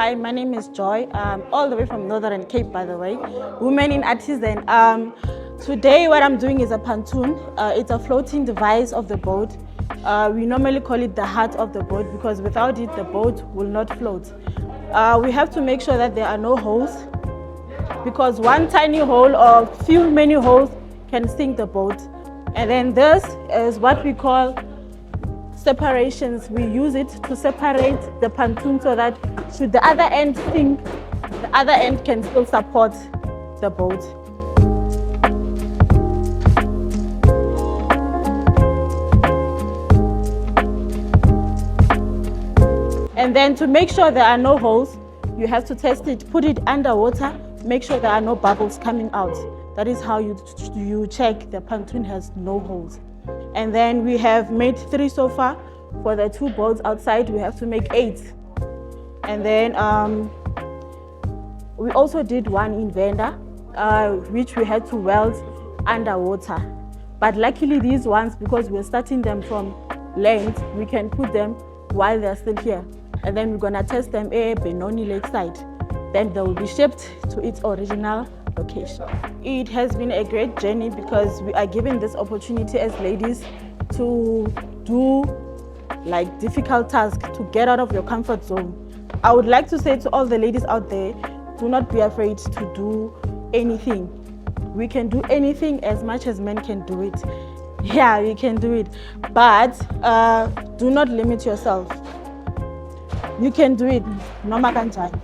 Hi, my name is Joy, all the way from Northern Cape, by the way, women in Artisan. Today what I'm doing is a pontoon. It's a floating device of the boat. We normally call it the heart of the boat because without it, the boat will not float. We have to make sure that there are no holes because one tiny hole or few many holes can sink the boat. And then this is what we call separations. We use it to separate the pontoon so that should the other end sink, the other end can still support the boat. And then to make sure there are no holes, you have to test it, put it underwater, make sure there are no bubbles coming out. That is how you check the pontoon has no holes. And then we have made 3 so far. For the 2 boats outside, we have to make 8. And then we also did one in Venda, which we had to weld underwater. But luckily these ones, because we're starting them from land, we can put them while they're still here. And then we're gonna test them at Benoni Lakeside. Then they will be shipped to its original location. It has been a great journey because we are given this opportunity as ladies to do like difficult tasks, to get out of your comfort zone. I would like to say to all the ladies out there, do not be afraid to do anything. We can do anything as much as men can do it. Yeah, we can do it, but do not limit yourself. You can do it, noma kanjani.